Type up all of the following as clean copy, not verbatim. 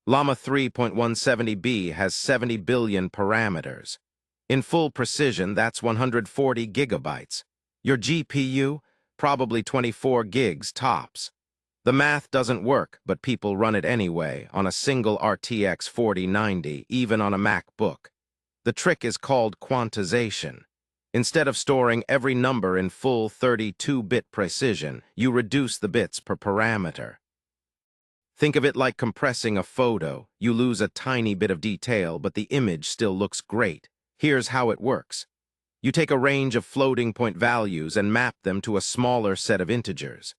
Llama 3.170b has 70 billion parameters. In full precision, that's 140 gigabytes. Your GPU? Probably 24 gigs tops. The math doesn't work, but people run it anyway, on a single RTX 4090, even on a MacBook. The trick is called quantization. Instead of storing every number in full 32-bit precision, you reduce the bits per parameter. Think of it like compressing a photo. You lose a tiny bit of detail, but the image still looks great. Here's how it works. You take a range of floating point values and map them to a smaller set of integers.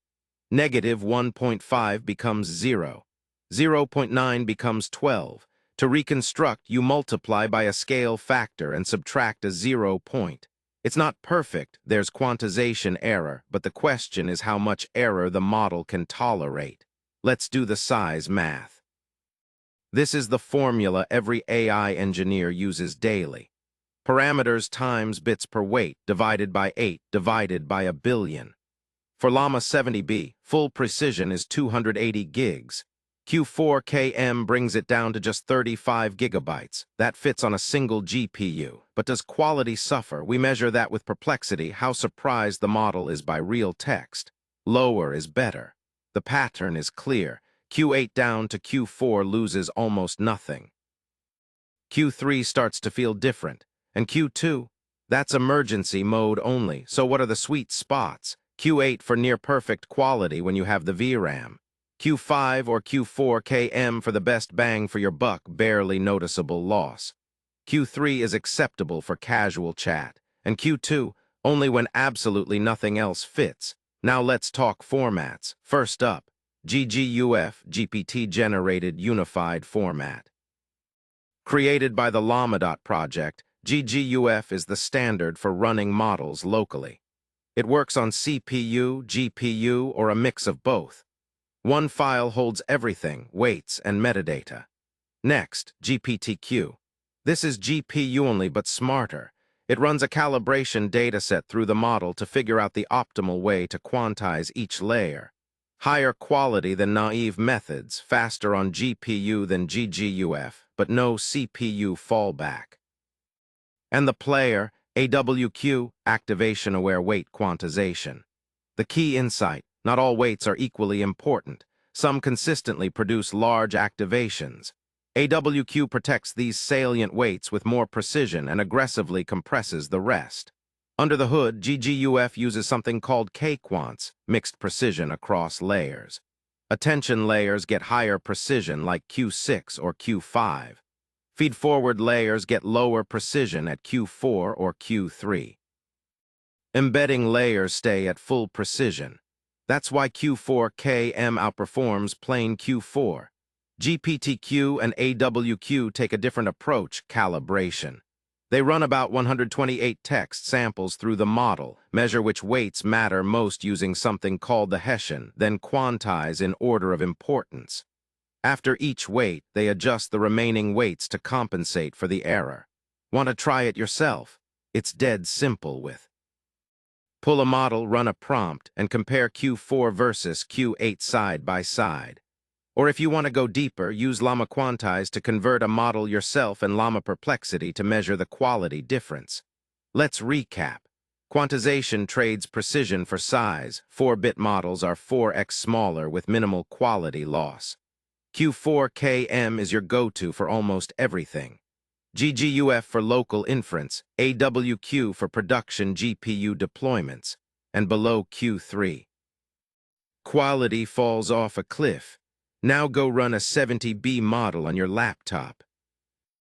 Negative 1.5 becomes 0. 0.9 becomes 12. To reconstruct, you multiply by a scale factor and subtract a 0 point. It's not perfect, there's quantization error, but the question is how much error the model can tolerate. Let's do the size math. This is the formula every AI engineer uses daily. Parameters times bits per weight divided by 8 divided by a billion. For Llama 70B, full precision is 280 gigs. Q4KM brings it down to just 35 gigabytes. That fits on a single GPU. But does quality suffer? We measure that with Perplexity, how surprised the model is by real text. Lower is better. The pattern is clear. Q8 down to Q4 loses almost nothing. Q3 starts to feel different. And Q2? That's emergency mode only. So what are the sweet spots? Q8 for near-perfect quality when you have the VRAM. Q5 or Q4 KM for the best bang for your buck, barely noticeable loss. Q3 is acceptable for casual chat. And Q2, only when absolutely nothing else fits. Now let's talk formats. First up, GGUF, GPT-generated unified format. Created by the Llama project, GGUF is the standard for running models locally. It works on CPU, GPU, or a mix of both. One file holds everything, weights, and metadata. Next, GPTQ. This is GPU only but smarter. It runs a calibration dataset through the model to figure out the optimal way to quantize each layer. Higher quality than naive methods, faster on GPU than GGUF, but no CPU fallback. And the player, AWQ, Activation-Aware Weight Quantization. The key insight, not all weights are equally important. Some consistently produce large activations. AWQ protects these salient weights with more precision and aggressively compresses the rest. Under the hood, GGUF uses something called K-quants, mixed precision across layers. Attention layers get higher precision like Q6 or Q5. Feed-forward layers get lower precision at Q4 or Q3. Embedding layers stay at full precision. That's why Q4KM outperforms plain Q4. GPTQ and AWQ take a different approach, calibration. They run about 128 text samples through the model, measure which weights matter most using something called the Hessian, then quantize in order of importance. After each weight, they adjust the remaining weights to compensate for the error. Want to try it yourself? It's dead simple with. Pull a model, run a prompt, and compare Q4 versus Q8 side by side. Or if you want to go deeper, use Llama Quantize to convert a model yourself and Llama Perplexity to measure the quality difference. Let's recap. Quantization trades precision for size. 4-bit models are 4x smaller with minimal quality loss. Q4KM is your go-to for almost everything. GGUF for local inference, AWQ for production GPU deployments, and below Q3. Quality falls off a cliff. Now go run a 70B model on your laptop.